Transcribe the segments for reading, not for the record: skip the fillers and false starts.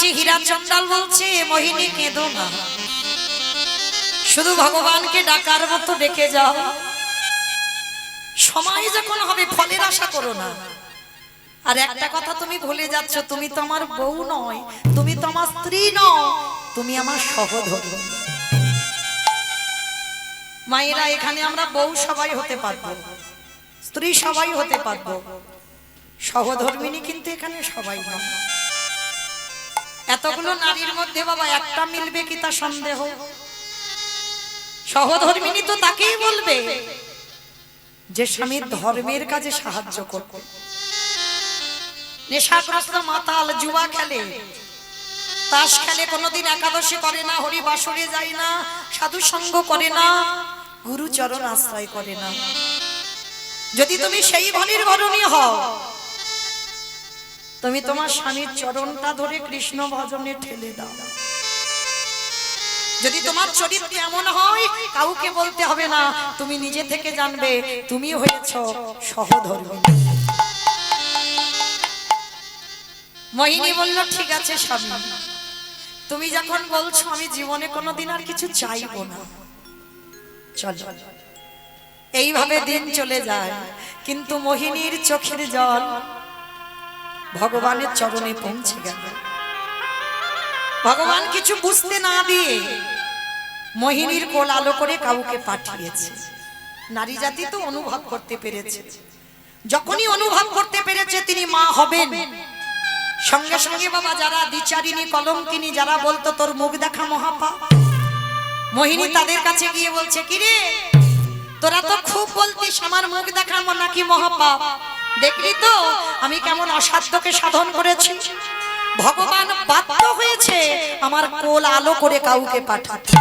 শোনাচ্ছি হীরা চন্ডাল বলছে মোহিনী কেঁদো না, শুধু ভগবানকে ডাকার মতো ডেকে যাও। সময় যখন হবে ফলের আশা করো না। আর একটা কথা তুমি ভুলে যাচ্ছ, তুমি তো আমার বউ নয়, তুমি তো আমার স্ত্রী নও, তুমি আমার সহধর্মী। মায়েরা এখানে আমরা বউ সবাই হতে পারবো, স্ত্রী সবাই হতে পারবো, সহধর্মিনী কিন্তু এখানে সবাই নয়। এতগুলো নারীর মধ্যে বাবা একটা মিলবে কি তা সন্দেহ। সহধর্মিনী তো তাকেই বলবে যে স্বামীর ধর্মের কাজে সাহায্য করবে। নেশাগ্রস্ত মাতাল জুয়া খেলে, তাস খেলে, কোনোদিন একাদশী করে না, হরি বাসরে যায় না, সাধু সঙ্গ করে না, গুরু চরণ আশ্রয় করে না। যদি তুমি সেই ভনির বরণী হও, তুমি তোমার স্বামীর চরণটা ধরে কৃষ্ণ ভজনে ঠেলে দাও। যদি তোমার চরিত্র এমন হয়, কাউকে বলতে হবে না, তুমি নিজে থেকে জানবে তুমি হয়েছো সহধর্মিনী। মোহিনী বলল, ঠিক আছে স্বামী, তুমি যখন বলছো আমি জীবনে কোনোদিন আর কিছু চাইবো না, চলো। এইভাবে দিন চলে যায়, কিন্তু মোহিনীর চোখের জল ভগবানের চরণে পৌঁছে গেল। ভগবান কিছু বুঝতে না দিয়ে মোহিনীর কোল আলো করে কাউকে পাঠিয়েছে। নারী জাতি তো অনুভব করতে পেরেছে, যখনই অনুভব করতে পেরেছে তিনি মা হবেন, সঙ্গে সঙ্গে বাবা যারা দ্বিচারিণী কলঙ্কিনী যারা বলতো তোর মুখ দেখা মহাপাপ, মোহিনী তাদের কাছে গিয়ে বলছে, কিরে তোরা তো খুব বলতিস আমার মুখ দেখা নাকি মহাপাপ, দেখলি তো আমি কেমন অসাধ্যকে সাধন করেছি। ভগবান বাধ্য হয়েছে আমার কোল আলো করে কাউকে পাঠাতে।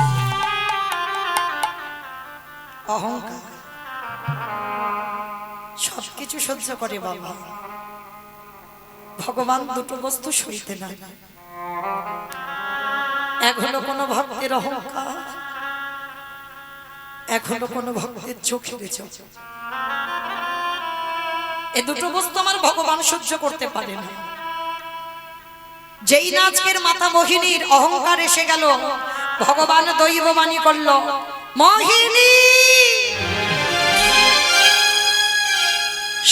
অহংকার সবকিছু সহ্য করে বাবা, ভগবান দুটো বস্তু সইতে না। এক হলো কোনো ভক্তের অহংকার, এক হলো কোনো ভক্তের চোখের চোখ। এই দুটো বস্তু আমার ভগবান সহ্য করতে পারে না। যেই না আজকের মাতা মোহিনীর অহংকার এসে গেল, ভগবান দৈববাণী করল, মোহিনী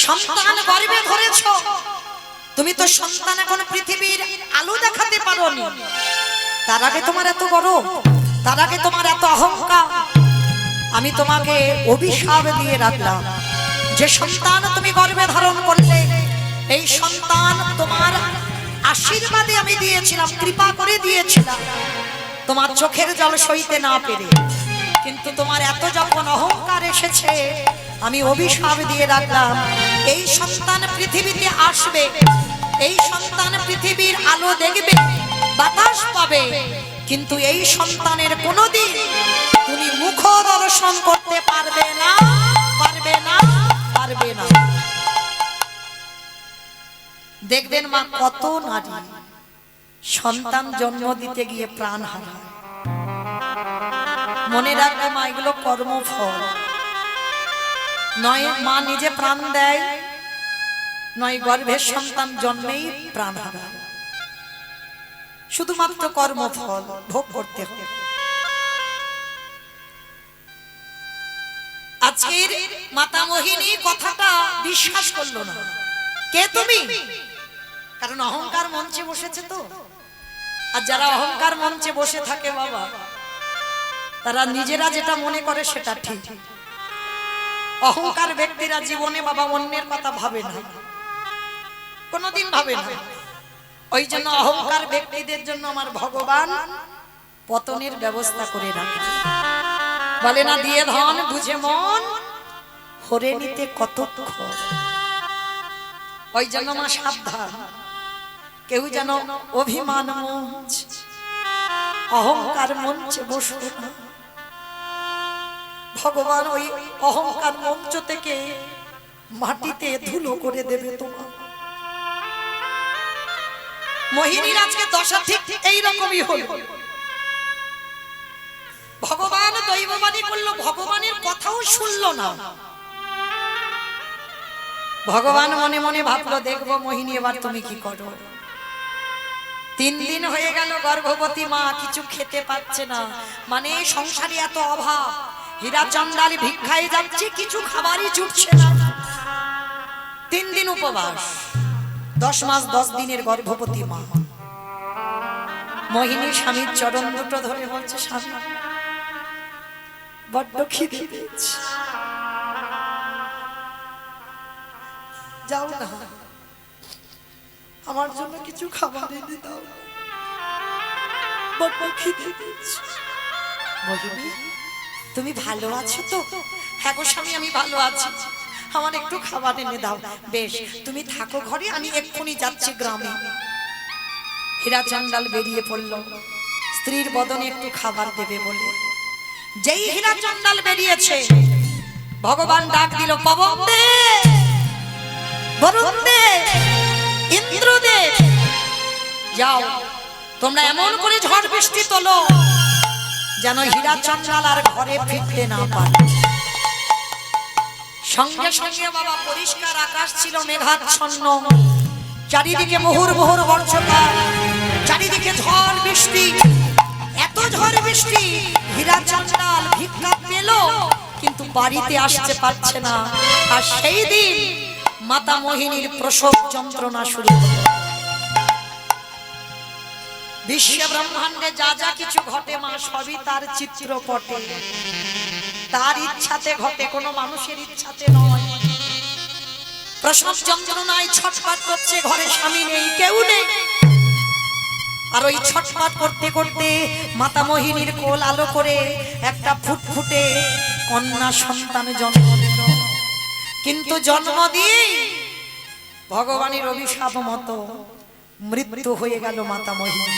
সন্তান গর্ভে ধরেছ, তুমি তো সন্তান এখন পৃথিবীর আলো দেখাতে পারোনি, তার আগে তোমার এত বড়, তার আগে তোমার এত অহংকার, আমি তোমাকে অভিশাপ দিয়ে রাখলাম। যে সন্তান তুমি গর্ভে ধারণ করলে, এই সন্তান তোমার আশীর্বাদে আমি দিয়েছিলাম, কৃপা করে দিয়েছিলাম, তোমার চোখের জল সইতে না পেরে, কিন্তু তোমার এত যখন অহংকার এসেছে, আমি অভিশাপ দিয়ে রাখলাম, এই সন্তান পৃথিবীতে আসবে, এই সন্তান পৃথিবীর আলো দেখবে, বাতাস পাবে, কিন্তু এই সন্তানের কোনোদিন তুমি মুখ দর্শন করতে পারবে না, পারবে না, পারবে না। দেখবেন মা কত নারী সন্তান জন্ম দিতে গিয়ে প্রাণ হারায়। মনে রাখবে মা, এগুলো কর্মফল নয়। মা নিজে প্রাণ দেয় নয়, গর্ভের সন্তান জন্মেই প্রাণ হারায়, শুধুমাত্র কর্মফল ভোগ করতে হবে। আজকের মাতা মোহিনী কথাটা বিশ্বাস করলো না। কে তুমি? কারণ অহংকার মঞ্চে বসেছে তো। আর যারা অহংকার মঞ্চে বসে থাকে বাবা, তারা নিজেরা যেটা মনে করে সেটা ঠিক। অহংকার ব্যক্তিরা জীবনে বাবা অন্যের কথা ভাবে না, কোনোদিন ভাবে না। ওই জন্য অহংকার ব্যক্তিদের জন্য আমার ভগবান পতনের ব্যবস্থা করে রাখে। বলে না, দিয়ে ধন বুঝে মন হরে নিতে কতক্ষণ। ওই জন্য মা সাবধান, কেউ যেন অভিমান মঞ্চ অহংকার মঞ্চে বসবে না। ভগবান ওই অহংকার মঞ্চ থেকে মাটিতে ধুলো করে দেবে তোমার। মোহিনীর আজকে দশা ঠিক এইরকমই হল। ভগবান দৈববাণী করলো, ভগবানের কথাও শুনলো না। ভগবান মনে মনে ভাবলো, দেখবো মোহিনী এবার তুমি কি করো। 3 দিন হয়ে গেল গর্ভবতী মা কিছু খেতে পাচ্ছে না, মানে সংসারে এত অভাব, হীরা চন্দাল ভিক্ষায় যাচ্ছে, কিছু খাবারই জুটছে না। 3 দিন উপবাস, 10 মাস 10 দিনের গর্ভবতী মা। মোহিনী স্বামীর চরণ দুটো ধরে বলছে, স্বামী বড্ড খিদে পেয়েছে, যাও না আমার জন্য কিছু খাবার এনে দাও, বড্ড খিদে পেয়েছে। মোহিনী তুমি ভালো আছো তো? হ্যাঁ গো স্বামী আমি ভালো আছি, আমার একটু খাবার এনে দাও। বেশ তুমি থাকো ঘরে, আমি এক্ষুনি যাচ্ছি গ্রামে। হীরা চন্দাল বেরিয়ে পড়ল স্ত্রীর বদনে একটু খাবার দেবে বলে। যেই হীরা চন্দাল বেরিয়েছে ভগবান ডাক দিল, পবন দে, বরুণ দে, ইন্দ্র দে, যাও তোমরা এমন করে ঝড় বৃষ্টি তোলো যেন হীরা চন্দাল আর ঘরে ফিরতে না পারে। সঙ্গে সঙ্গে বাবা পরিষ্কার আকাশ ছিল মেঘাচ্ছন্ন, চারিদিকে মোহর মোহর বর্ষপাত, চারিদিকে ঝড় বৃষ্টি, এত ঝড় বৃষ্টি হীরা চন্দাল ভিক্ষা পেল কিন্তু বাড়িতে আসতে পারছে না। আর সেই দিন মাতা মোহিনীর প্রসব যন্ত্রণা শুরু হলো। বিশ্ব ব্রহ্মাণ্ডে যা যা কিছু ঘটে মা সবই তার চিত্রপটে, তার ইচ্ছাতে ঘটে, কোনো মানুষের ইচ্ছাতে নয়। প্রসব যন্ত্রণায় ছটফট করছে, ঘরে স্বামী নেই, কেউ নেই। আর ওই ছটফট করতে করতে মাতা মোহিনীর কোল আলো করে একটা ফুটফুটে কন্যা সন্তান জন্ম দিল। কিন্তু জন্ম দিয়ে ভগবানের অভিশাপ মতো মৃত্যু হয়ে গেল মাতা মোহিনী।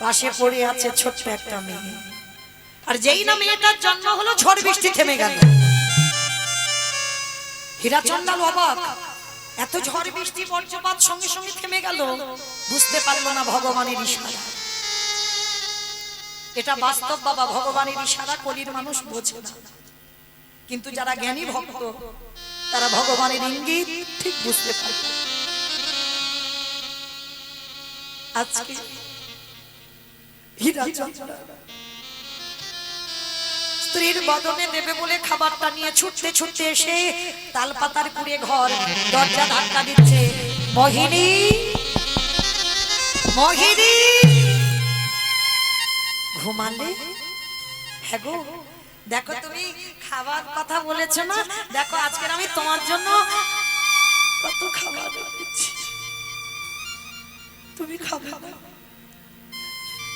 পাশে পড়ে আছে ছোট্ট একটা মেয়ে, আর যেই না মেয়েটার জন্ম হলো ঝড় বৃষ্টি থেমে গেল। হীরা চন্দাল অবাক, এত ঝড় বৃষ্টি বজ্রপাত সঙ্গে সঙ্গে থেমে গেল, বুঝতে পারলো না ভগবানের ইশারা। এটা বাস্তব বাবা, ভগবানের ইশারা কলির মানুষ বোঝে না, কিন্তু যারা জ্ঞানী ভক্ত তারা ভগবানের ইঙ্গিত ঠিক বুঝতে পারে। আজকে হীরা চন্দাল স্ত্রীর বদনে দেবে বলে খাবারটা নিয়ে ছুটতে ছুটতে এসে তালপাতার কুড়ে ঘর, দরজা ধাক্কা দিচ্ছে, মোহিনী মোহিনী ঘুমালে? হ্যাঁ গো, দেখো তুমি খাবার কথা বলেছো না, দেখো আজকের আমি তোমার জন্য কত খাবার রেখেছি, তুমি খাবে না?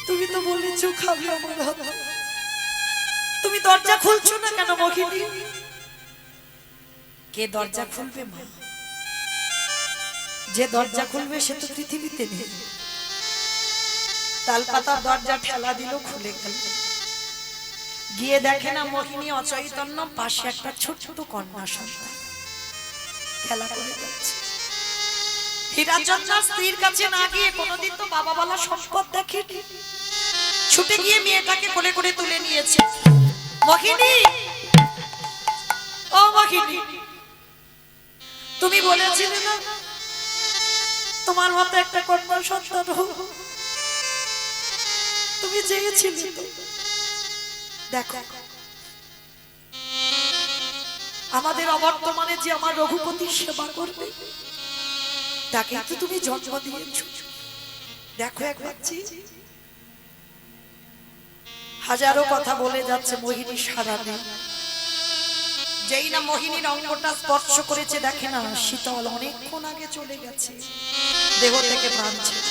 তুমি তো বলেছো খাবে আমার হাত, তুমি দরজা খুলছো না কেন মোহিনী? কে দরজা খুলবে মা? যে দরজা খুলবে সে তো পৃথিবীতে নেই। তালপাতার দরজা ঠেলা দিল, খুলে গেল। গিয়ে দেখে না মোহিনী অচৈতন্য, পাশে একটা ছোট্ট কন্যা সন্তান খেলা করে যাচ্ছে। হীরা চন্দাল স্ত্রীর কাছে না গিয়ে, কোনোদিন তো বাবা বলা সম্পদ দেখেনি, ছুটে গিয়ে মেয়েটাকে কোলে করে তুলে নিয়েছে। মোহিনী, ও মোহিনী, তুমি বলেছিলে না তোমার মতো একটা কন্যা সন্তান হোক, তুমি চেয়েছিলে তো, দেখো আমাদের অবর্তমানে যে আমার রঘুপতির সেবা করবে তাকে তো তুমি জন্ম দিয়েছো, দেখো একবার হাজারো কথা বলে যাচ্ছে মোহিনী সারা নেই। যেই না মোহিনীর অঙ্গটা স্পর্শ করেছে, দেখে না শীতল অনেকক্ষণ আগে চলে গেছে, দেহ থেকে প্রাণ ছেড়ে।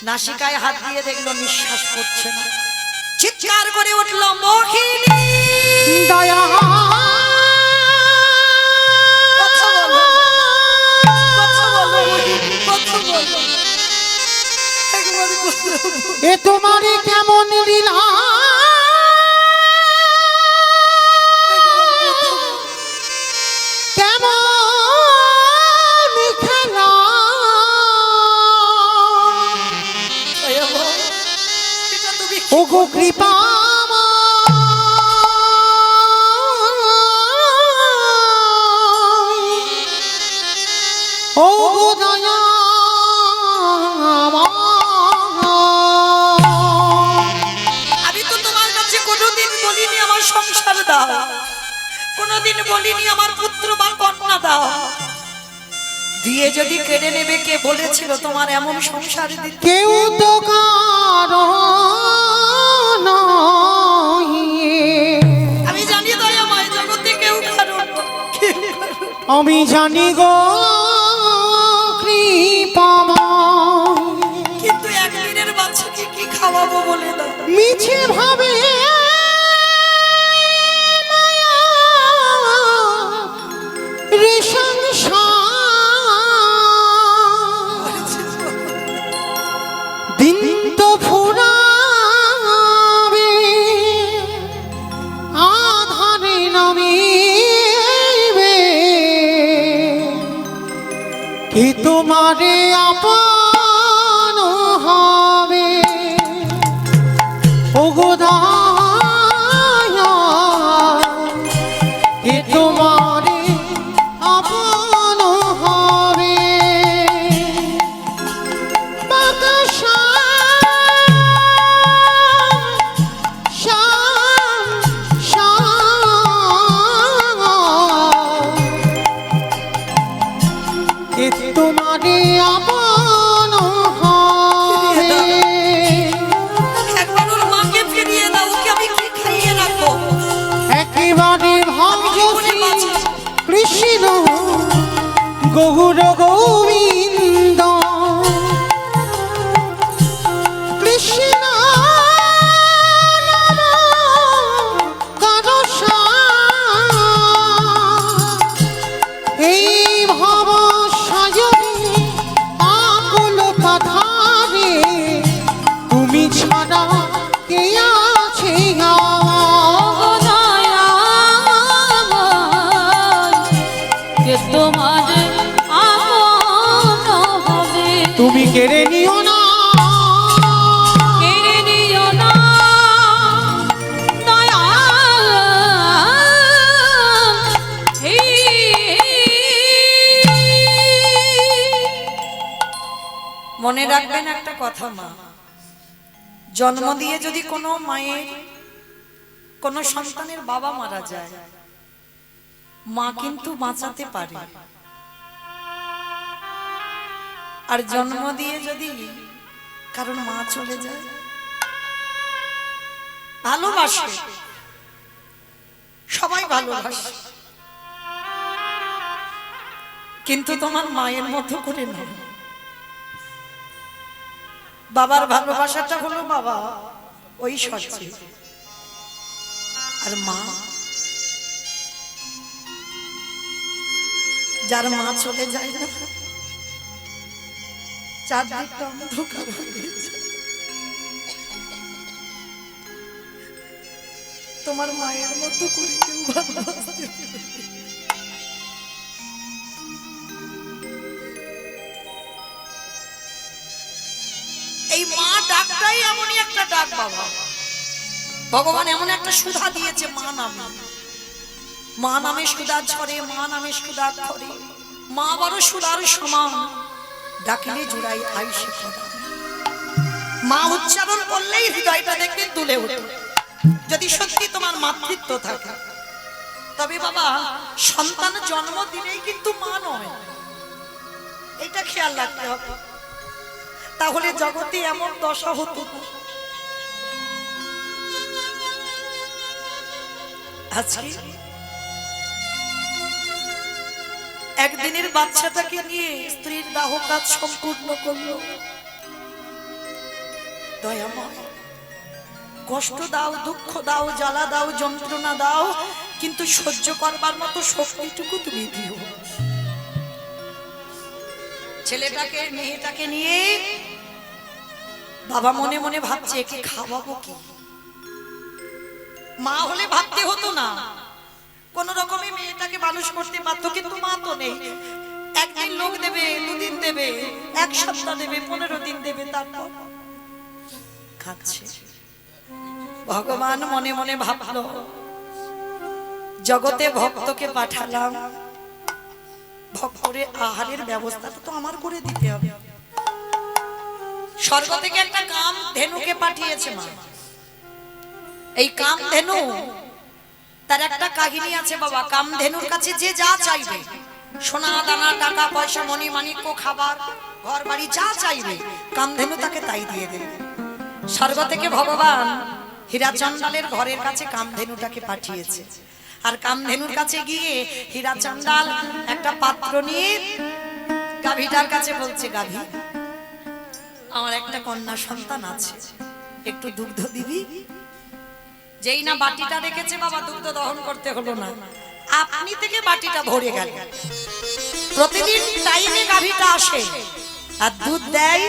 নাসিকায় হাত দিয়ে দেখলো নিঃশ্বাস পড়ছে না, চিৎকার করে উঠল, মোহিনী দয়া, কথা বলো, কথা বলো, কথা বলো, একবার এ তোমারই কেমন লীলা, কেমন খেলা, ওগো কৃপা ওগো দয়া দাও, কোনোদিন বলিনি আমার পুত্র বা কন্যা দাও। দিয়ে যদি কেড়ে নেবে, কে বলেছিল তোমার এমন সংসার দিতে? কেউ তো কারো নয়। আমি জানি দয়াময় জগতে কেউ কারণ, আমি জানি গো কৃপাময়। কিন্তু একদিনের বাচ্চাকে কি খাওয়াবো বলে দাও। মিছে ভাবে মায়া রে সংসার, দিন তো ফুরাবে আধারে নামিবে, কে তোমারে আপন হবে ওগো দয়াল, কে তোমারে আপন হবে। বাতাসা শাম শাম, কে তোমারে আপন হবে। একবার ওর মাকে ফিরিয়ে দাও, ওকে আমি কি খাইয়ে রাখবো? একেবারে ভজছি কৃষ্ণ গৌর গোবিন্দ, কৃষ্ণ নাম করসা, এই ভব সাজরে আকুল পাথারে তুমি ছাড়া কে আছে আমার? তুমি কেড়ে নিও না, মনে রাখবেন একটা কথা, মা জন্ম দিয়ে যদি কোনো মায়ের কোনো সন্তানের বাবা মারা যায়, মা কিন্তু বাঁচাতে পারে। আর জন্ম দিয়ে যদি কারণ মা চলে যায়, ভালোবাসে, সবাই ভালোবাসে, কিন্তু তোমার মায়ের মতো করে না। বাবার ভালোবাসাটা হলো বাবা ওই সচ্ছে, আর মা, যার মা চলে যায় না, চারদিকটা অন্ধকার হয়ে যায়। তোমার মায়ের মতো করে কেউ ভালোবাসতে পারে না। এই মা ডাকটাই এমনই একটা ডাক বাবা, ভগবান এমন একটা সুধা দিয়েছে মা নামে। মা নামে সুধা ঝরে, মা নামে সুধা ধরে, মা বড় সুধার সমান, ডাকিলে জোড়াই আইসে পড়া। মা উচ্চারণ করলেই হৃদয়টা দেখবে দুলে ওঠে। যদি সত্যি তোমার মাতৃত্ব থাকে, তবে বাবা সন্তান জন্ম দিলেই কিন্তু মা নয়, এটা খেয়াল রাখতে হবে। তাহলে জগতে এমন দশা হতো না। আজকে একদিনের বাচ্চাটাকে নিয়ে স্ত্রীর দাহ কাজ সম্পূর্ণ করলো। দয়াময়, কষ্ট দাও, দুঃখ দাও, জ্বালা দাও, যন্ত্রণা দাও, কিন্তু সহ্য করবার মতো শক্তিটুকু তুমি দিও। ছেলেটাকে মেয়েটাকে নিয়ে বাবা মনে মনে ভাবছে একে খাওয়াবো কি। মা হলে ভাবতে হতো না, কোন রকমে মেয়েটাকে মানুষ করতে পারতো, কিন্তু মা তো নেই। একদিন লোক দেবে, দুদিন দেবে, এক সপ্তাহ দেবে, 15 দিন দেবে, তারপর খাচ্ছে। ভগবান মনে মনে ভাবলো জগতে ভক্তকে পাঠালাম, ভক্তরে আহারের ব্যবস্থাটা তো আমার করে দিতে হবে। স্বর্গ থেকে একটা কাম ধেনুকে পাঠিয়েছে মা। এই কাম ধেনু তার একটা কাহিনী আছে বাবা। কামধেনুর কাছে যে যা চাইবে, সোনা দানা টাকা পয়সা মণি মাণিক্য খাবার ঘর বাড়ি যা চাইবে, কামধেনু তাকে তাই দিয়ে দেবে। স্বর্গ থেকে ভগবান হীরাচন্দালের ঘরের কাছে কামধেনুটাকে পাঠিয়েছে। আর কামধেনুর কাছে গিয়ে হীরাচন্দাল একটা পাত্র নিয়ে গাভীটার কাছে বলছে, গাভী, আমার একটা কন্যা সন্তান আছে, একটু দুগ্ধ দিবি। যেই না বাটিটা রেখেছে বাবা, দুগ্ধ দহন করতে হলো না, আপনি থেকে বাটিটা ভরে গেল। প্রতিদিন টাইমে গাভীটা আসে আর দুধ দেয়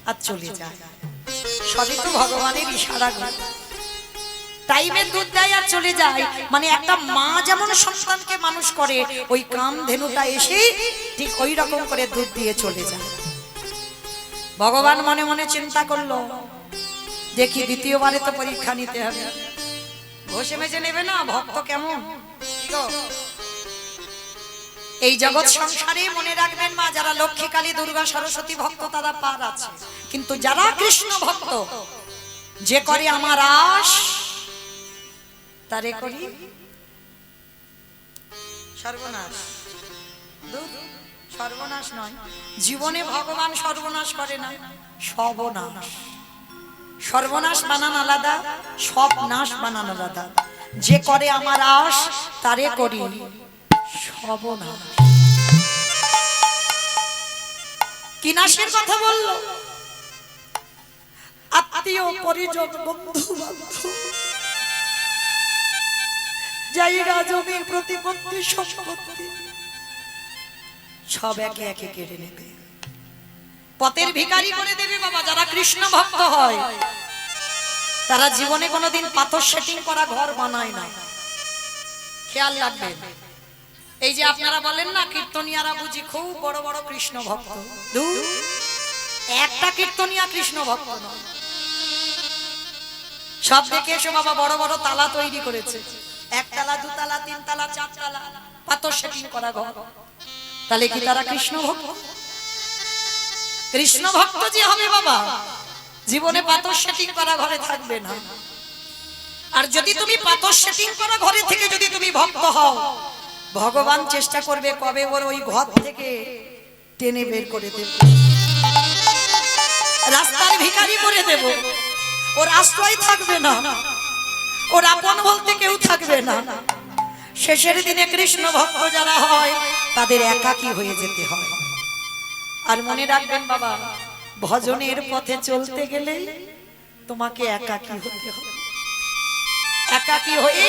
আর চলে যায়। সবই তো ভগবানের ইশারা। টাইমে দুধ দেয় আর চলে যায়, মানে একটা মা যেমন সন্তানকে মানুষ করে, ওই কামধেনুটা এসে ঠিক ওই রকম করে দুধ দিয়ে চলে যায়। ভগবান মনে মনে চিন্তা করলো, দেখি দ্বিতীয়বারে তো পরীক্ষা নিতে হবে, ঘষে মেজে নেবে না ভক্ত কেমন। এই জগৎ সংসারে মনে রাখবেন মা, যারা লক্ষ্মী কালী দুর্গা সরস্বতী ভক্ত তারা পার আছে, কিন্তু যারা কৃষ্ণ ভক্ত, যে করে আমার আশ তারে করি সর্বনাশ। সর্বনাশ নয়, জীবনে ভগবান সর্বনাশ করে না, সর্বনাশ। সর্বনাশ বানান আলাদা, সব নাশ বানান আলাদা। যে করে আমার আশ তারে করি সর্বনাশ। কি নাশের কথা বললো? আত্মীয় পরিজন বন্ধু বান্ধব জায়গা জমি প্রতিপত্তি সম্পত্তি সব একে একে কেড়ে নেবে, পথের ভিখারি করে দেবে বাবা। যারা কৃষ্ণ ভক্ত হয় তারা জীবনে কোনোদিন পাথর সেটিং করা ঘর বানায় না, খেয়াল রাখবে। এই যে আপনারা বলেন না কীর্তনিয়ারা বুঝি খুব বড় বড় কৃষ্ণ ভক্ত, একটা কীর্তনিয়া কৃষ্ণ ভক্ত নয়। সব দেখে এসো বাবা, বড় বড় তালা তৈরি করেছে, একতলা দুতলা তিনতলা চারতলা পাথর সেটিং করা ঘর। তাহলে কি তারা কৃষ্ণ ভক্ত? কৃষ্ণ ভক্ত যে হবে বাবা, জীবনে পাথর সেটিং করা ঘরে থাকবে না। আর যদি তুমি পাথর সেটিং করা ঘরে থেকে যদি তুমি ভক্ত হও, ভগবান চেষ্টা করবে কবে ওর ওই ঘর থেকে টেনে বের করে দেব, রাস্তার ভিখারি করে দেব, ওর আশ্রয় থাকবে না, ওর আপন বলতে কেউ থাকবে না। শেষের দিনে কৃষ্ণ ভক্ত যারা হয় তাদের একাকী হয়ে যেতে হয়। আর মনে রাখবেন বাবা, ভজনের পথে চলতে গেলে তোমাকে একাকী হতে হবে। একাকী হয়ে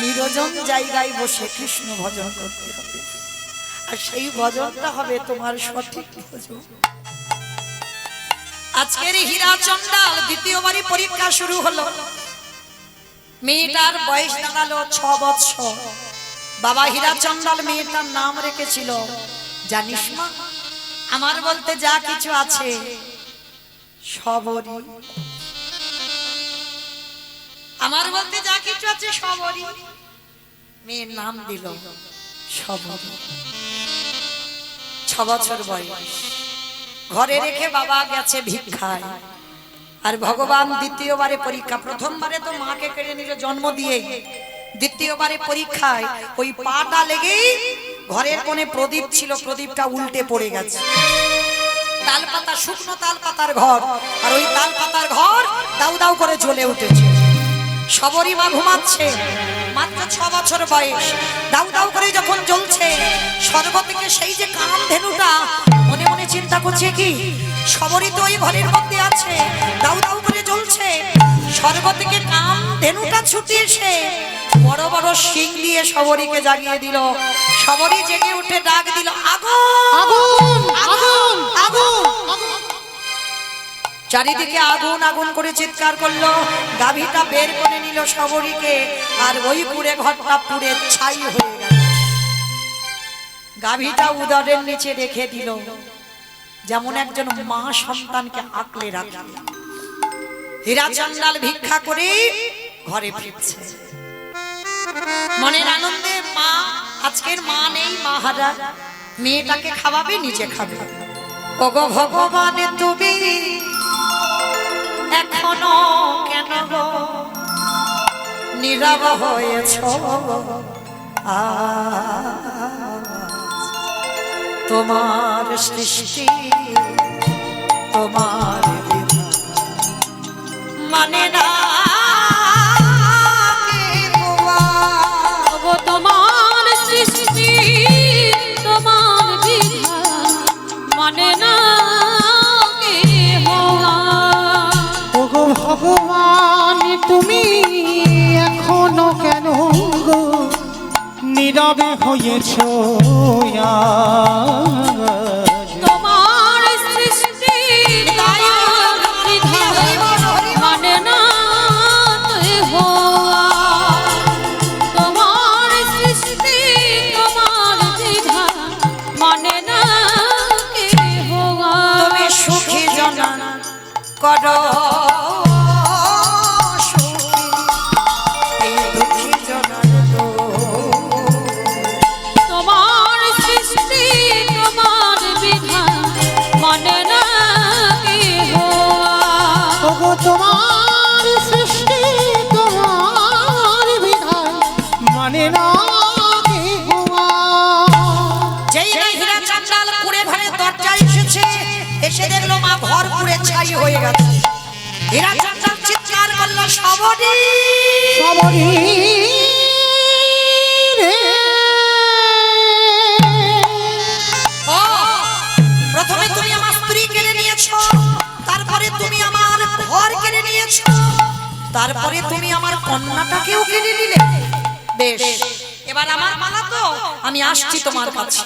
নিরজন জায়গায় বসে কৃষ্ণ ভজন করতে হবে। আর সেই ভজনটা হবে তোমার সঠিক ভজন। আজকের হীরাচন্দাল দ্বিতীয়বারই পরীক্ষা শুরু হলো। মেয়েটার বয়স দাঁড়ালো 6 বছর। বাবা হীরাচন্দাল মেয়েটার নাম রেখেছিল, জানিস মা, আমার বলতে যা কিছু আছে সবরই, আমার বলতে যা কিছু আছে সবরই। মেয়ের নাম দিল সবরী। 6 বছর বয়স, ঘরে রেখে বাবা গেছে ভিক্ষায়। আর ভগবান দ্বিতীয়বারে পরীক্ষা, প্রথমবারে তো মাকে কেড়ে নিল জন্ম দিয়ে, দ্বিতীয়বারে পরীক্ষায় ওই পাটা লেগেই ঘরের কোণে প্রদীপ ছিল, প্রদীপটা উল্টে পড়ে গেছে। তালপাতা, শুকনো তালপাতার ঘর, আর ওই তালপাতার ঘর দাউ দাউ করে জ্বলে উঠেছে। সবরী মা ঘুমাচ্ছে, মাত্র 6 বছর বয়স, দাউ দাউ করে যখন জ্বলছে, স্বর্গ থেকে সেই যে কামধেনুটা মনে মনে চিন্তা করছে, কি সবরী তো ওই ঘরের মধ্যে আছে, দাউ দাউ করে জ্বলছে। স্বর্গ থেকে কামধেনুটা ছুটে এসে বড় বড় শিং দিয়ে সবরীকে জাগিয়ে দিল। সবরী জেগে উঠে ডাক দিল, আগুন আগুন আগুন। চারিদিকে আগুন আগুন করে চিৎকার করলো। গাভীটা বের করে নিল সবরীকে, আর ওই পুড়ে ঘরটা পুড়ে ছাই হয়ে গেল। গাভীটা উদরের নিচে রেখে দিল, যেমন একজন মা সন্তানকে আঁকলে রাখে। হীরাচন্দাল ভিক্ষা করে ঘরে ফিরছে, মনের আনন্দে। মা আজকের মা নেই, মা হারা, মেয়েটাকে খাওয়াবে, নিজে খাবে। ওগো ভগবান তুমি এখনো কেন গো নীরব হয়েছ তোমার সৃষ্টি তোমার বিধান মানে না তোমার সৃষ্টি তোমার বিধান মানে না ওগো ভগবান তুমি এখনো কেন গো নীরবে হয়েছ তোমার সৃষ্টি তোমার বিধান মানে না তোমার সৃষ্টি তোমার বিধান মানে না তুমি সুখী জনা করো তোমার সৃষ্টি তোমার বিধান মানে না ওগো তোমার সৃষ্টি তোমার বিধান মানে না যেই না হীরা চাঁদাল কুড়ে ঘরে দরজায় এসেছে এসে দেখলো মা ঘর পুড়ে ছাই হয়ে গেছে হীরা চাঁদাল চিৎকার করলো সবরি সবরি রে ও প্রথমে তুমি আমার স্ত্রী কেড়ে নিয়েছো তারপরে তুমি আমার ঘর কেড়ে নিয়েছো তারপরে তুমি আমার কন্যাটাকেও কেড়ে নিলে বেশ এবার আমার পালা তো আমি আসছি তোমার কাছে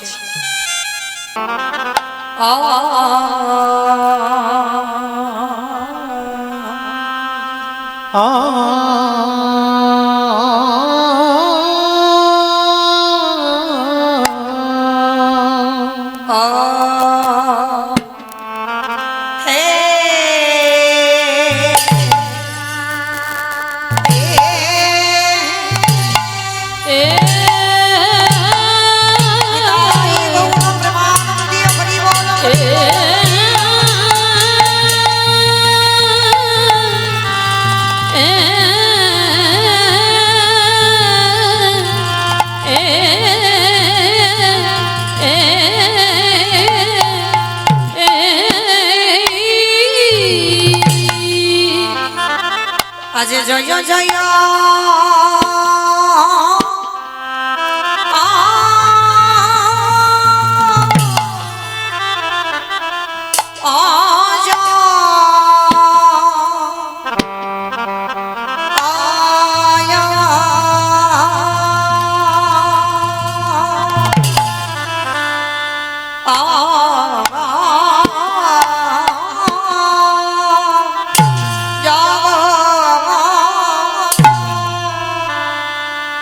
আজ জয় জয়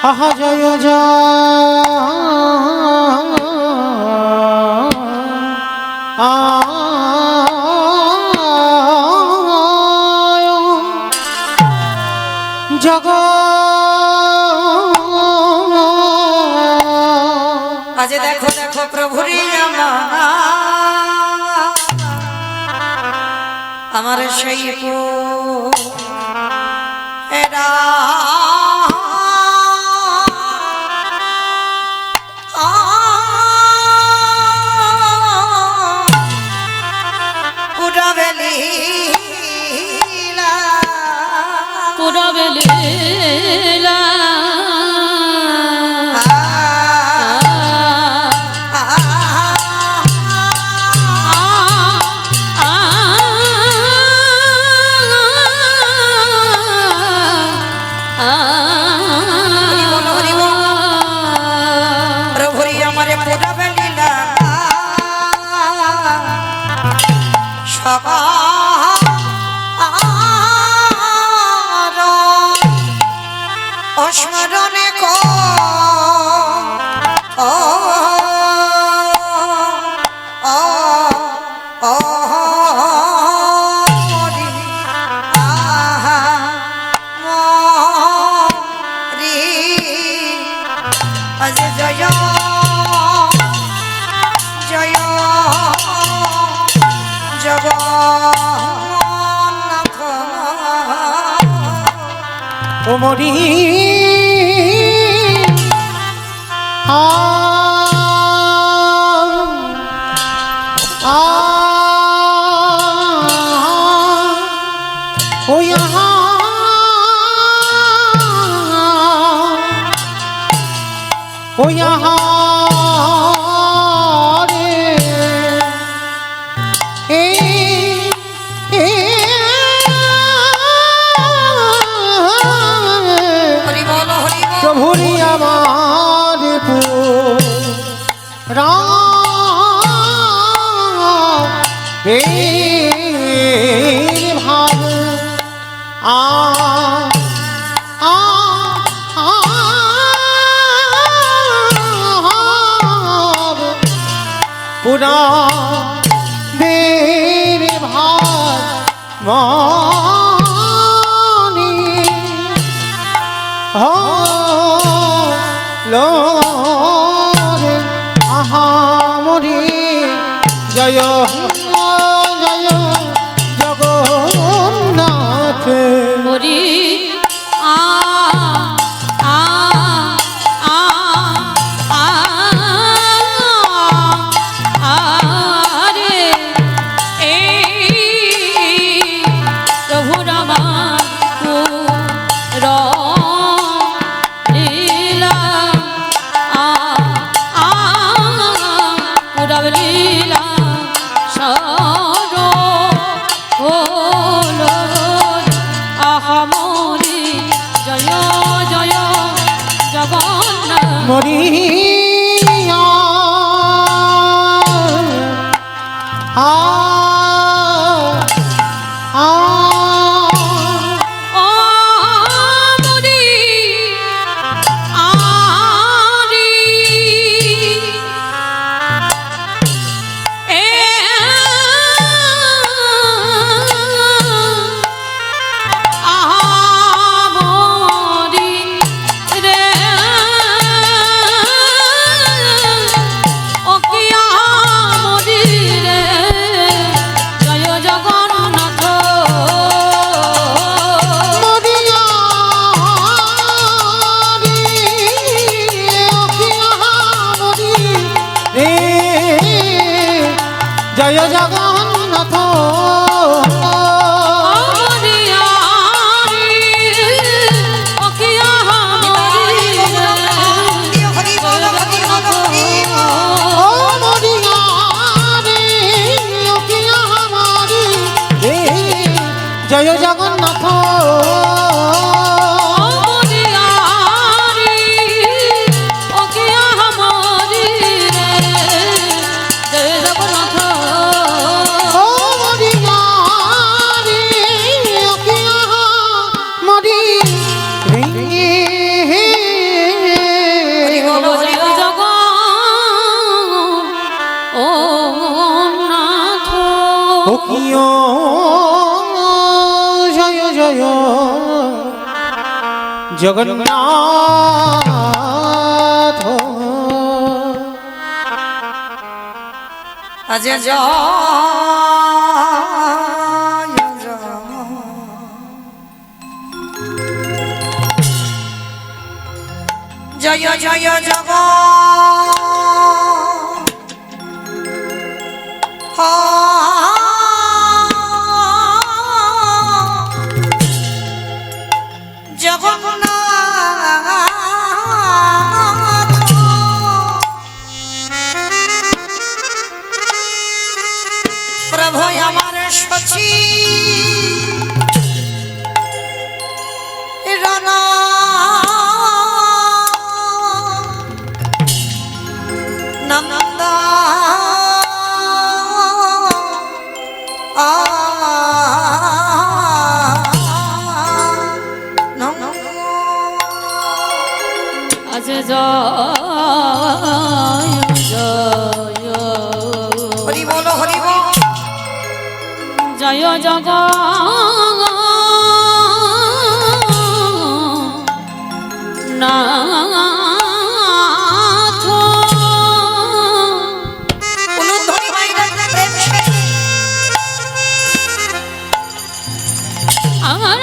আহা জয় জয় জগ আজ দেখো দেখো প্রভুরি আমার সেই এরা পুরবেলা প্রভুরি আমারে পুরবেলা সবা অস্মরণে কো ও ও ও রি আহা রি আজ জয় জয় জগন্নাথ ও মরি ও यहाँ ओ यहाँ रे হরি বল হরি বল প্রভুরি আমার রাম ভাব আ পুরা দের ভাত মানি হলো রে আহামরি জয় জয় জগন্নাথ হরি আ আ আ আ আরে এ প্রভু রামা লীলা আ আ পুরব লীলা সরো হলো আহামরি জয় জয় জগন্নাথ মরিয়া ও মরি আরি এ আহামরি রে ও কি আহামরি রে জয় জগন্নাথ মরিয়া রে জয় জগন্নাথ হরি বল হরি বল হরি বল ও মরিয়া রে আমারি রে জয় জগন্নাথ ও মরিয়া রে আমারি রে ও কিয় জয় জয় জগন্নাথ আজ জয় জয় জগ জগন্নাথ প্রভু আমার সচি রানা নন্দা আজ জয় জয় হরি বল হরি বল জয় জগ নাথ অনুধ্বনি বাইরে প্রেম সে আমার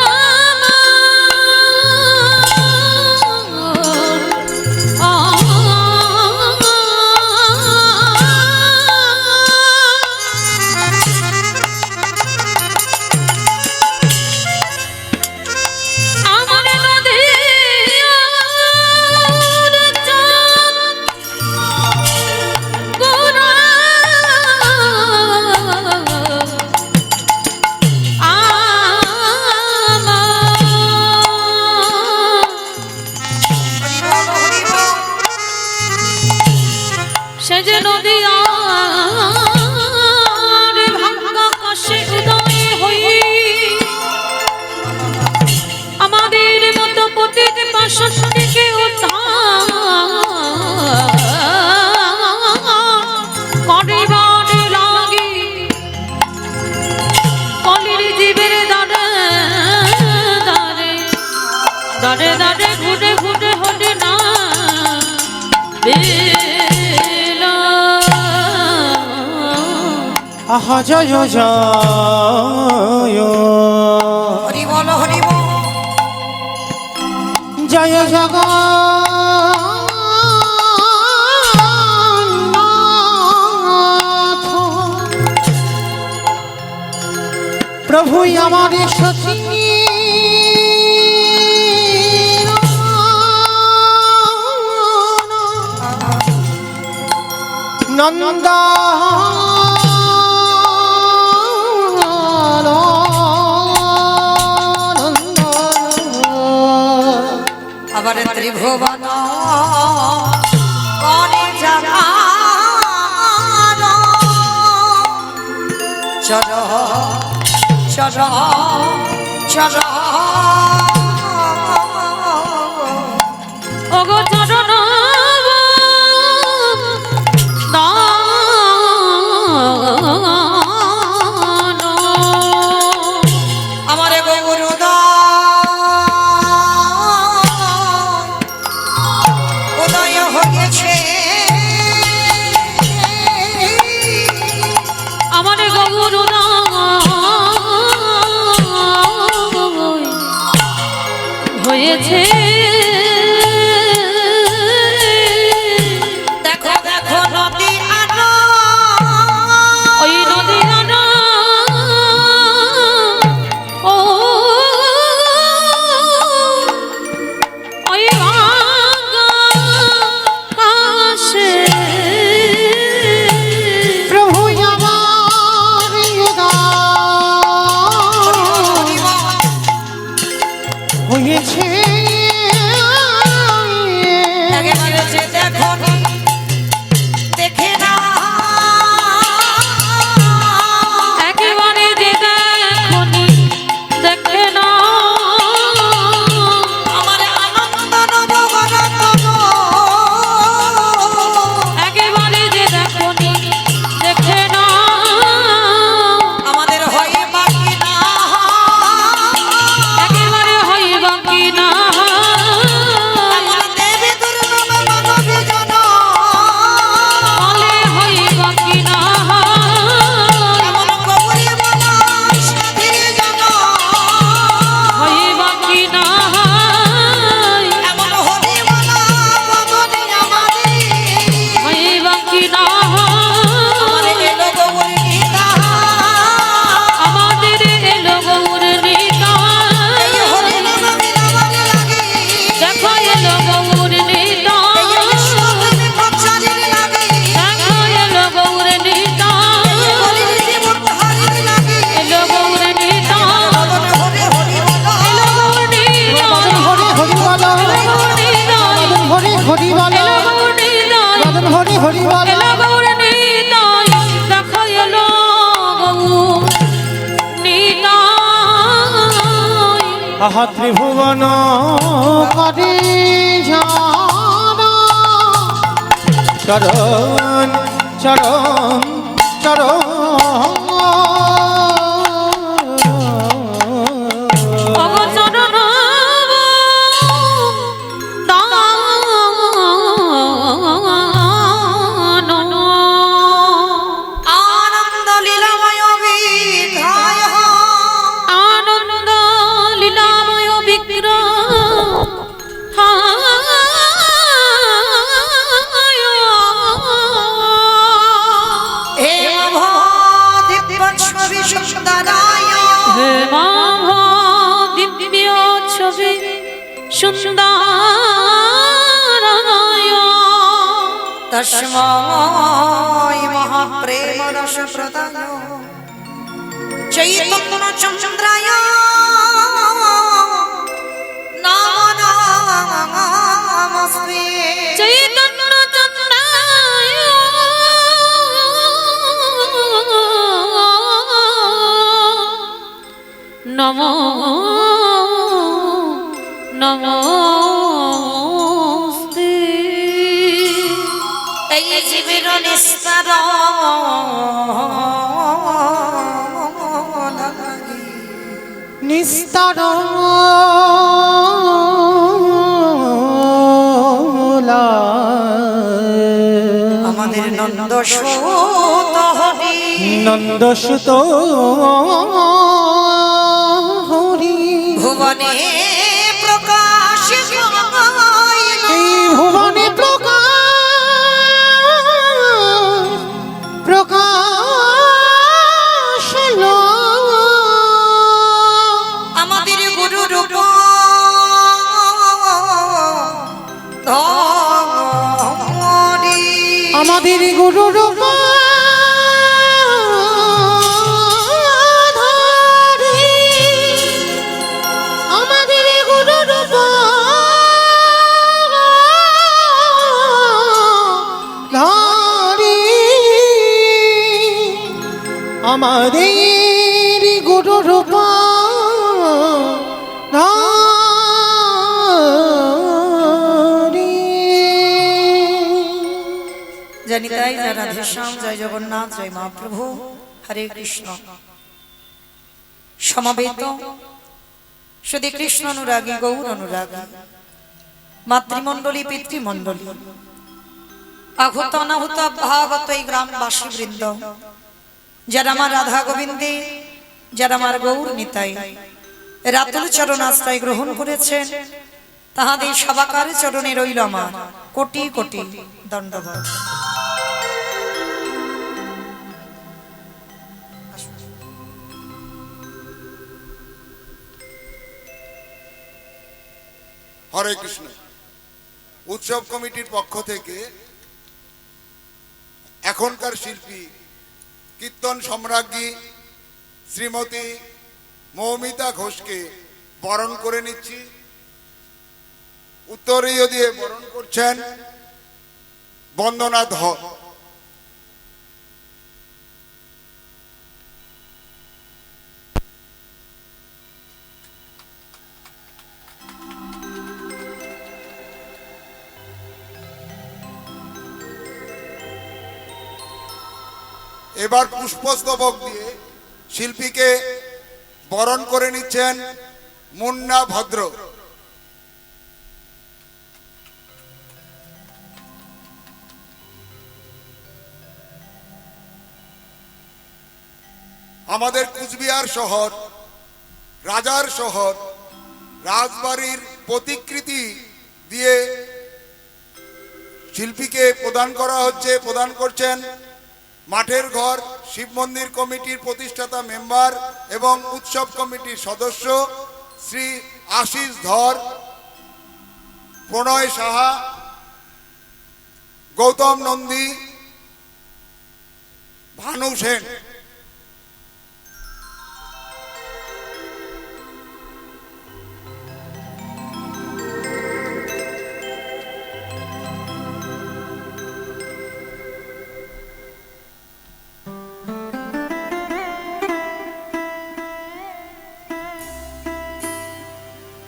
দাঁড়ে দাঁড়ে ঘুটে ঘুটে হটে না বেলা। আহা জয় জয় হরি বল হরি বল। জয় জগন্নাথ প্রভু আমার সখী নন্দ আবার ত্রিভুবন করে জাগার চর চর চর ওগো চরণ আমার গৌরুদা উদয় হয়েছে আমার গৌরুদা হয়েছে। দেখো দেখো নদী আনো ওই নদী আনা ও ওই আকাশে প্রভু আমার হরি বল। হয়েছে একেবারে যে দেখো নি, দেখে না একেবারে যে দেখনি দেখে না আমার আনন্দ নবরতন একেবারে যে দেখনি দেখে না আমাদের হয় বাকি না একেবারে হইবা কি না এমন দেবী দুর্গম মানবী জন বলে হইবা কি না এমন গৌরী বলা সাধী জন হইবা কি না এমন হরি বলা ভবনী আমারি হইবা কি না আমার এলো গৌরী গীতা আমাদের এলো গৌর নিতা এই হরি নাম মিলাবার লাগে দেখো এলো গৌর নিতা এই ঈশ্বরের প্রচারের লাগে দেখো এলো গৌর নিতা এই হরির জীবন হারির লাগে এলো গৌর নিতা বদন হরে হরি বলা এলো গৌর নিতা বদন হরি হরি বল এলো গৌর নিতা বদন হরি হরি বল এলো গৌর নিতা বদন হরি হরি বল এলো গৌর নিতা দেখো এলো গৌর নিতা আহা ত্রিভুবন করে ঝানা চরণ চরণ চরণ অগচরণ দানন আনন্দ লীলাময় বিধায় আনন্দ লীলাময় বিগ্রহ হে দিব্য ছবি সুন্দরায় হে মাভ দিব্য ছবি সুন্দরায় তস্মৈ মহাপ্রেম রস প্রদান চৈতন্য চন্দ্রায় নমস্তে চৈতন্য চন্দ্রায় নমো নমস্তে এই জীবের নিস্তার নিস্তার নন্দ সুত হরি নন্দসুত হরি ভুবনে প্রকাশ এই ভুবনে প্রকাশ আমাদের গুরু রূপ ধরি আমাদের গুরু রূপ ধরি আমাদের গুরু রূপ ধরি আমাদের গুরু রূপ জানি তাই জয় রাধেশ্যাম, জয় জগন্নাথ, জয় মহাপ্রভু, হরে কৃষ্ণ। সমবেত শুধু কৃষ্ণ অনুরাগী, গৌর অনুরাগী, মাতৃমণ্ডলী, পিতৃমণ্ডলী, আহুত অনাহুত ভাগত এই গ্রামবাসী বৃন্দ, যারা আমার রাধা গোবিন্দে, যারা আমার গৌর নিতাই রাতুল চরণ আশ্রয় গ্রহণ করেছেন, তাহাদের সবাকার চরণে রইল আমার কোটি কোটি দণ্ডবত। হরে কৃষ্ণ। উৎসব কমিটির পক্ষ থেকে এখনকার শিল্পী কীর্তন সম্রাজ্ঞী শ্রীমতী মৌমিতা ঘোষকে বরণ করে নিচ্ছি। উত্তরীয় দিয়ে বরণ করছেন বন্দনা ধর। এবার পুষ্পস্তবক দিয়ে শিল্পীকে বরণ করে নিচ্ছেন মুন্না ভদ্র। আমাদের কুচবিহার শহর, রাজার শহর, রাজবাড়ির প্রতিকৃতি দিয়ে শিল্পীকে প্রদান করা হচ্ছে। প্রদান করছেন মাঠের ঘর শিব মন্দির কমিটির প্রতিষ্ঠাতা মেম্বার এবং উৎসব কমিটির সদস্য শ্রী আশিস ধর, প্রণয় সাহা, গৌতম নন্দী, ভানু সেন।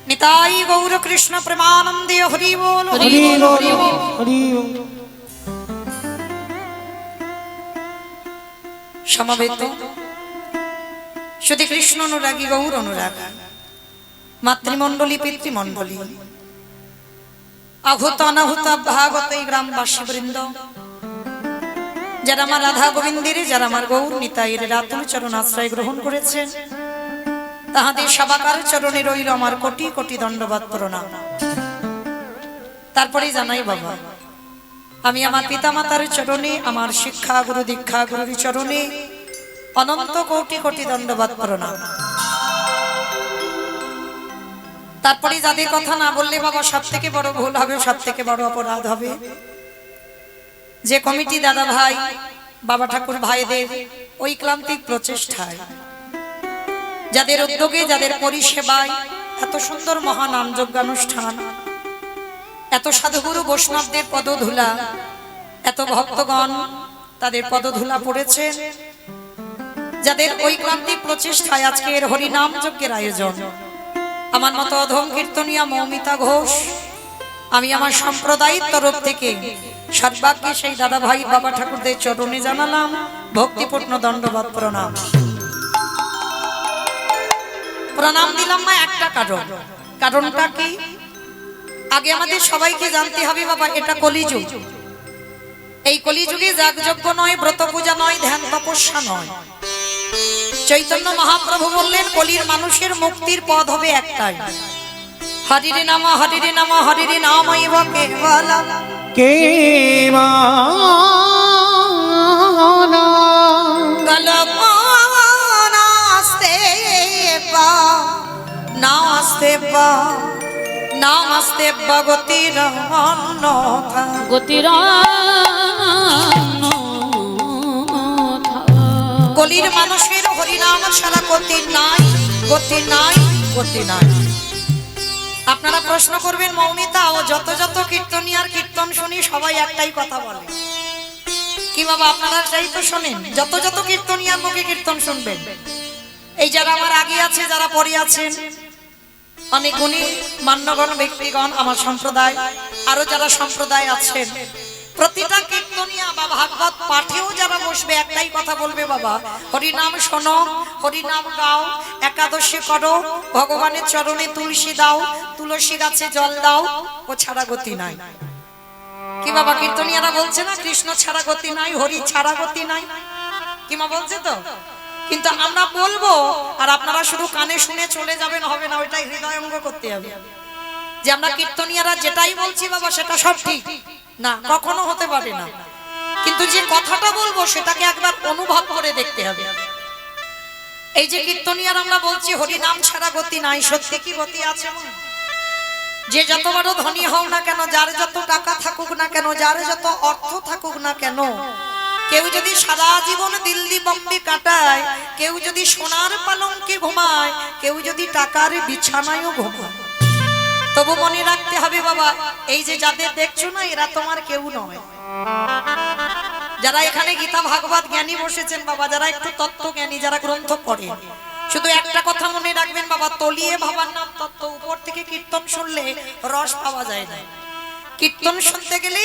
নিতাই গৌর কৃষ্ণ প্রেমানন্দে, হরি বল হরি হরি বল হরি বল বল। হরি বল। সমবেত শুধু কৃষ্ণ অনুরাগী, গৌর অনুরাগী, মাতৃমণ্ডলী, পিতৃমণ্ডলী, আহুত অনাহুত ভাগত এই গ্রামবাসী বৃন্দ, যারা আমার রাধা গোবিন্দের, যারা আমার গৌর নিতাইয়ের রাতুল চরণ আশ্রয় গ্রহণ করেছেন, তাহাদের সবাকার চরণে রইল আমার কোটি কোটি দণ্ডবাদ প্রণাম। তারপরে জানাই বাবা, আমি আমার পিতামাতার চরণে, আমার শিক্ষা গুরু দীক্ষা গুরুর চরণে অনন্ত কোটি কোটি দণ্ডবাদ প্রণাম। তারপরে যাদের কথা না বললে বাবা সব থেকে বড় ভুল হবে, সব থেকে বড় অপরাধ হবে। যে কমিটি দাদা ভাই, বাবা ঠাকুর ভাইদের ঐক্লান্তিক প্রচেষ্টায়, যাদের উদ্যোগে, যাদের পরিষেবায় এত সুন্দর মহা নাম যজ্ঞানুষ্ঠান, এত সাধুগুরু বৈষ্ণবদের পদধূলা, এত ভক্তগণ তাদের পদধূলা পড়েছে, যাদের ঐক্লান্তিক প্রচেষ্টায় আজকের হরিনাম যজ্ঞের আয়োজন, আমার মতো অধম কীর্তনিয়া মৌমিতা ঘোষ, আমি আমার সম্প্রদায়ের তরফ থেকে সর্বাগ্যে সেই দাদা ভাই বাবা ঠাকুরদের চরণে জানালাম ভক্তিপূর্ণ দণ্ডবাদ প্রণাম। প্রণাম দিলাম না একটা কারণ। কারণটা কি? আগে আমাদের সবাইকে জানতে হবে বাবা, এটা কলিযুগ। এই কলিযুগে যাগযজ্ঞ নয়, ব্রত পূজা নয়, ধ্যান তপস্যা নয়। চৈতন্য মহাপ্রভু বললেন কলির মানুষের মুক্তির পথ হবে একটাই, হরিরে নাম হরিরে নাম হরিরে নামৈব কেবলম। নামস্তে ভগতির গতির কলির মানুষের হরিনাম ছাড়া গতি নাই, গতি নাই, গতি নাই। আপনারা প্রশ্ন করবেন মৌমিতা, ও যত যত কীর্তনিয়ার কীর্তন শুনি সবাই একটাই কথা বলে, কি বাবা আপনারা সেই তো শোনেন, যত যত কীর্তনিয়ার মুখে কীর্তন শুনবেন। এই যারা আমার আগে আছে, যারা পরে আছেন, অনেক গুণী মান্যগণ ব্যক্তিগণ, আমার সম্প্রদায়, আরো যারা সম্প্রদায় আছেন, প্রতিটা কীর্তনিয়া বা ভাগবত পাঠেও যারা বসবে একটাই কথা বলবে, বাবা হরিনাম শোনো, হরিনাম গাও, একাদশী করো, ভগবানের চরণে তুলসী দাও, তুলসী গাছে জল দাও, ও ছাড়া গতি নাই। কি বাবা কীর্তনিয়ারা বলছে না কৃষ্ণ ছাড়া গতি নাই, হরি ছাড়া গতি নাই, কি মা বলছে তো? কিন্তু আমরা বলবো আর আপনারা শুধু কানে শুনে চলে যাবেন, হবে না, ওইটাই হৃদয়ঙ্গ করতে হবে যে আমরা কীর্তনিয়ারা যেটাই বলছি বাবা সেটা সব ঠিক না, কখনো হতে পারে না। কিন্তু যে কথাটা বলবো সেটাকে একবার অনুভব করে দেখতে হবে। এই যে কীর্তনিয়ার আমরা বলছি হরি নাম ছাড়া গতি নাই, সত্যি কি গতি আছে? যে যত বড় ধনী হও না কেন, যার যত টাকা থাকুক না কেন, যার যত অর্থ থাকুক না কেন, কেউ যদি সারা জীবন দিল্লি বম্বে কাটায়, কেউ যদি সোনার পালঙ্কে ঘুমায়, কেউ যদি টাকার বিছানায়ও ঘুমায়, তবু মনে রাখতে হবে বাবা, এই যে যাদের দেখছো না এরা তোমার কেউ নয়। যারা এখানে গীতা ভাগবত জ্ঞানী বসেছেন বাবা, যারা একটু তত্ত্ব জ্ঞানী, যারা গ্রন্থ পড়ে, শুধু একটা কথা মনে রাখবেন বাবা, তলিয়ে ভাবার নাম তত্ত্ব। উপর থেকে কীর্তন শুনলে রস পাওয়া যায় না। কীর্তন শুনতে গেলে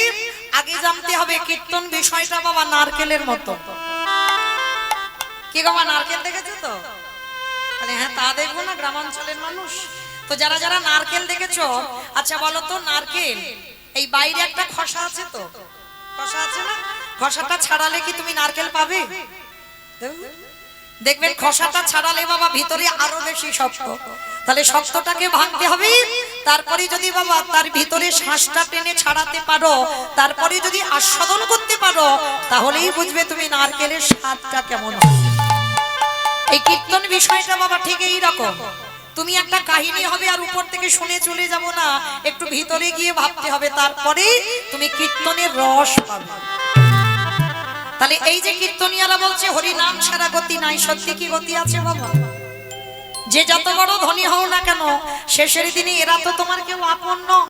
আগে জানতে হবে কীর্তন বিষয়টা বাবা নারকেলের মতো। কি বাবা নারকেল দেখেছো তো? হ্যাঁ তা দেখবো না, গ্রামাঞ্চলের মানুষ তো। যারা যারা নারকেল দেখেছো, আচ্ছা বলো তো, নারকেল এই বাইরে একটা খসা আছে তো, খসা আছে না? খসাটা ছাড়ালে কি তুমি নারকেল পাবে? দেখবেন খসাটা ছাড়ালে বাবা ভিতরে আরো বেশি শক্ত। তাহলে শক্তটাকে ভাঙতে হবে, তারপরে যদি বাবা তার ভিতরে শ্বাসটা টেনে ছাড়াতে পারো, তারপরে যদি আস্বাদন করতে পারো, তাহলেই বুঝবে তুমি নারকেলের স্বাদটা কেমন হয়। এই কীর্তন বিষয়টা বাবা ঠিক এই রকম। তুমি একটা কাহিনী হবে আর উপর থেকে শুনে চলে যাব না, একটু ভিতরে গিয়ে ভাবতে হবে, তারপরে তুমি কীর্তনের রস পাবে। তাহলে এই যে কীর্তনিয়ারা বলছে হরি নাম ছাড়া গতি নাই, সত্যি কি গতি আছে বাবা? যে যত বড় ধনী হও না কেন, শেষের দিনে এরা তো তোমার কেউ আপন নয়।